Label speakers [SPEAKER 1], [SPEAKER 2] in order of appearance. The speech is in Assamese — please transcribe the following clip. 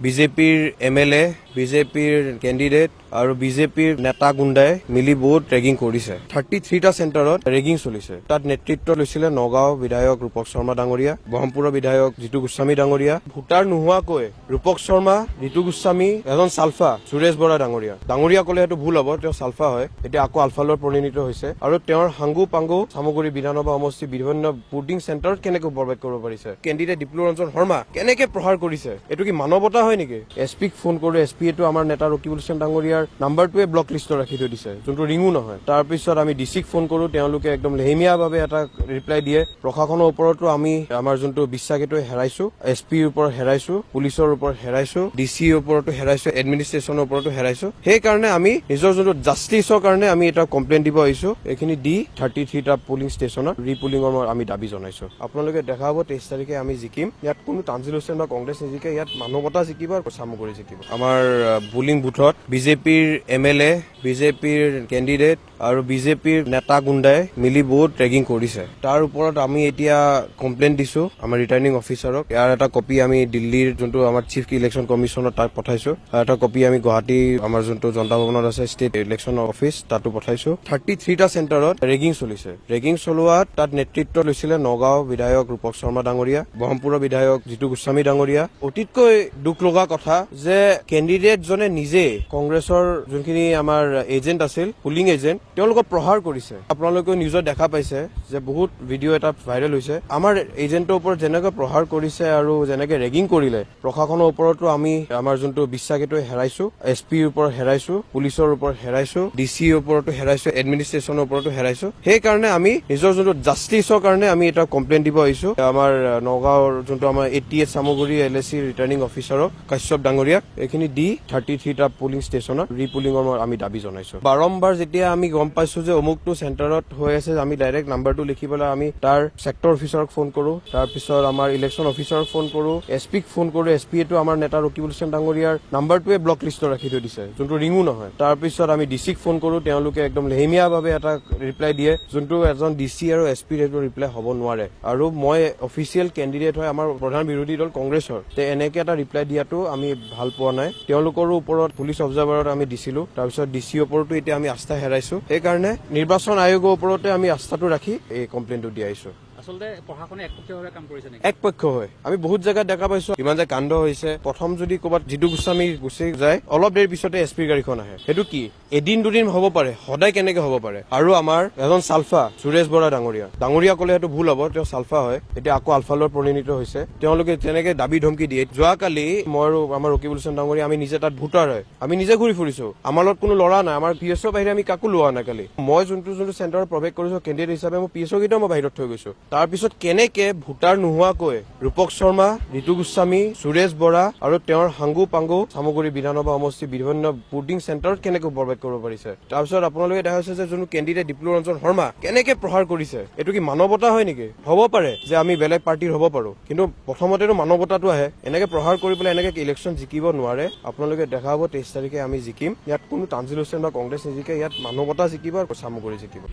[SPEAKER 1] বিজেপিৰ MLA, বিজেপিৰ কেণ্ডিডেট আৰু বিজেপিৰ নেতা গুণ্ডাই মিলি বহুত ৰেগিং কৰিছে। 33টা চেণ্টাৰত ৰেগিং চলিছে। তাত নেতৃত্ব লৈছিলে নগাঁও বিধায়ক ৰূপক শৰ্মা ডাঙৰীয়া, ব্ৰহ্মপুৰৰ বিধায়ক জিতু গোস্বামী ডাঙৰীয়া, ভোটাৰ নোহোৱাকৈ ৰূপক শৰ্মা, জিতু গোস্বামী, এজন চালফা সুৰেশ বৰা ডাঙৰীয়া কলে সেইটো ভুল হ'ব, তেওঁ চালফা হয়, এতিয়া আকৌ আলফালৈ পৰিণত হৈছে আৰু তেওঁৰ হাংগু পাংগু চামগুৰি বিধানসভা সমষ্টি বিভিন্ন ভোটিং চেণ্টাৰত কেনেকৈ বৰবাদ কৰিব পাৰিছে। কেণ্ডিডেট ডিপ্লু ৰঞ্জন শৰ্মা কেনেকে প্ৰহাৰ কৰিছে, এইটো কি মানৱতা হয় নেকি? এছপিক ফোন কৰোঁ, এছপিয়েটো আমাৰ নেতা ৰকিবুল হুছেইন ডাঙৰীয়াৰ নাম্বাৰটোৱে ব্লক লিষ্টত ৰাখি থৈ দিছে, যোনটো ৰিঙো নহয়। তাৰপিছত আমি ডিচিক ফোন কৰোঁ, তেওঁলোকে একদম লেহেমীয়াভাৱে এটা ৰিপ্লাই দিয়ে। প্ৰশাসনৰ ওপৰতো আমি আমাৰ যোনটো বিশ্বাস এইটো হেৰাইছো, এছপিৰ ওপৰত হেৰাইছো, পুলিচৰ ওপৰত হেৰাইছো, ডিচিৰ ওপৰতো হেৰাইছো, এডমিনিষ্ট্ৰেশ্যনৰ ওপৰতো হেৰাইছো। সেইকাৰণে আমি নিজৰ যোনটো জাষ্টিছৰ কাৰণে আমি এটা কমপ্লেইন দিব আহিছো। এইখিনি দি 33টা পুলিং ষ্টেচনত ৰিপুলিঙৰ আমি দাবী জনাইছো। আপোনালোকে দেখা হ'ব 23 তাৰিখে আমি জিকিম। ইয়াত কোনো তানজিল হুছেইন বা কংগ্ৰেছ নিজিকে, ইয়াত মানৱতা জিকিব আৰু চামগুৰি জিকিব। আমাৰ পুলিং বুথত বিজেপিৰ MLA, বিজেপিৰ কেণ্ডিডেট আৰু বিজেপিৰ নেতা গুণ্ডাই মিলি বহুত ৰেগিং কৰিছে। তাৰ ওপৰত আমি এতিয়া কমপ্লেইন দিছো আমাৰ ৰিটাৰ্নিং অফিচাৰক। ইয়াৰ এটা কপি আমি দিল্লীৰ যোনটো আমাৰ চিফ ইলেকশ্যন কমিশ্যনৰ তাক পঠাইছো, আৰু এটা কপি আমি গুৱাহাটী আমাৰ যোনটো জনতা ভৱনত আছে ষ্টেট ইলেকশ্যন অফিচ তাতো পঠাইছো। 33টা চেণ্টাৰত ৰেগিং চলিছে। ৰেগিং চলোৱাত তাত নেতৃত্ব লৈছিলে নগাঁও বিধায়ক ৰূপক শৰ্মা ডাঙৰীয়া, ব্ৰহ্মপুৰৰ বিধায়ক জিতু গোস্বামী ডাঙৰীয়া। অতিতকৈ দুখ লগা কথা যে কেণ্ডিডেটজনে নিজে কংগ্ৰেছৰ যোনখিনি আমাৰ এজেণ্ট আছিল, পুলিং এজেণ্ট, তেওঁলোকক প্ৰহাৰ কৰিছে। আপোনালোকে নিউজত দেখা পাইছে যে বহুত ভিডিঅ' এটা ভাইৰেল হৈছে। আমাৰ এজেণ্টৰ ওপৰত যেনেকৈ প্ৰহাৰ কৰিছে আৰু যেনেকে ৰেগিং কৰিলে, প্ৰশাসনৰ ওপৰতো আমি আমাৰ যোনটো বিশ্বাস এইটো হেৰাইছো, এছপিৰ ওপৰত হেৰাইছো, পুলিচৰ ওপৰত হেৰাইছো, ডিচিৰ ওপৰতো হেৰাইছো, এডমিনিষ্ট্ৰেশ্যনৰ ওপৰতো হেৰাইছো। সেইকাৰণে আমি নিজৰ যোনটো জাষ্টিছৰ কাৰণে আমি এটা কমপ্লেইন দিব আহিছো আমাৰ নগাঁৱৰ যোনটো আমাৰ ATS চামগুৰি LAC ৰিটাৰ্নিং অফিচাৰক কাশ্যপ ডাঙৰীয়াক। এইখিনি দি 33টা পুলিং ষ্টেচনত ৰিপুলিঙৰ আমি দাবী জনাইছো। বাৰম্বাৰ যেতিয়া আমি গম পাইছো যে অমুকটো চেণ্টাৰত হৈ আছে, আমি ডাইৰেক্ট নাম্বাৰটো লিখি পেলাই আমি তাৰ ছেক্টৰ অফিচাৰক ফোন কৰো, তাৰপিছত আমাৰ ইলেকশ্যন অফিচাৰক ফোন কৰো, এছপিক ফোন কৰো, এছপিয়েটো আমাৰ নেতা ৰকিবুল হুছেইন ডাঙৰীয়াৰ নাম্বাৰটোৱে ব্লক লিষ্টত ৰাখি থৈ দিছে, যোনটো ৰিঙো নহয়। তাৰপিছত আমি ডিচিক ফোন কৰো, তেওঁলোকে একদম লেহেমীয়াভাৱে এটা ৰিপ্লাই দিয়ে, যোনটো এজন ডিচি আৰু এছপিৰ সেইটো ৰিপ্লাই হ'ব নোৱাৰে। আৰু মই অফিচিয়েল কেণ্ডিডেট হয় আমাৰ প্ৰধান বিৰোধী দল কংগ্ৰেছৰ, এনেকে এটা ৰিপ্লাই দিয়াটো আমি ভাল পোৱা নাই। তেওঁলোকৰো ওপৰত পুলিচ অবজাৰ্ভাৰত আমি দিছিলো, তাৰপিছত ডিচিৰ ওপৰতো এতিয়া আমি আস্থা হেৰাইছো। সেইকাৰণে নিৰ্বাচন আয়োগৰ ওপৰতে আমি আস্থাটো ৰাখি এই কমপ্লেইনটো দি আহিছো।
[SPEAKER 2] আচলতে প্ৰশাসনে একপক্ষীয়ভাৱে কাম কৰিছে নেকি?
[SPEAKER 1] একপক্ষ হয়। আমি বহুত জেগাত দেখা পাইছো ইমান যে কাণ্ড হৈছে। প্ৰথম যদি ক'ৰবাত জিতু গোস্বামী গুচি যায়, অলপ দেৰি পিছতে এছপিৰ গাড়ীখন আহে। সেইটো কি এদিন দুদিন হ'ব পাৰে, সদায় কেনেকে হ'ব পাৰে? আৰু আমাৰ এজন চালফা সুৰেশ বৰা ডাঙৰীয়া কলে সেইটো ভুল হ'ব, তেওঁ চালফা হয়, এতিয়া আকৌ আলফালৈ পৰিণত হৈছে। তেওঁলোকে তেনেকে দাবী ধমকি দিয়ে। যোৱাকালি মই আৰু আমাৰ ৰকিবুল হুছেইন ডাঙৰীয়া আমি নিজে তাত ভোটাৰ হয়, আমি নিজে ঘূৰি ফুৰিছো, আমাৰ লগত কোনো ল'ৰা নাই, আমাৰ PSO বাহিৰে আমি কাকো লোৱা নাই। কালি মই যোনটো চেণ্টাৰত প্ৰৱেশ কৰিছো কেণ্ডিডেট হিচাপে, মোৰ PSO কেইটাও মই বাহিৰত থৈ গৈছো। তাৰপিছত কেনেকে ভোটাৰ নোহোৱাকৈ ৰূপক শৰ্মা, জিতু গোস্বামী, সুৰেশ বৰা আৰু তেওঁৰ হাংগু পাংগু চামগুৰি বিধানসভা সমষ্টি বিভিন্ন ভোটিং চেণ্টাৰত কেনেকৈ বৰবাদ কৰিব পাৰিছে। তাৰপিছত আপোনালোকে দেখা হৈছে যে যোনটো কেণ্ডিডেট ডিপ্লু ৰঞ্জন শৰ্মা কেনেকে প্ৰহাৰ কৰিছে, এইটো কি মানৱতা হয় নেকি? হ'ব পাৰে যে আমি বেলেগ পাৰ্টিৰ হ'ব পাৰো, কিন্তু প্ৰথমতেতো মানৱতাটো আহে। এনেকে প্ৰহাৰ কৰি পেলাই এনেকে ইলেকশ্যন জিকিব নোৱাৰে। আপোনালোকে দেখা হ'ব 23 তাৰিখে আমি জিকিম। ইয়াত কোনো তানজিল হুছেইন বা কংগ্ৰেছ নিজিকে, ইয়াত মানৱতা জিকিব আৰু চামগুৰি জিকিব।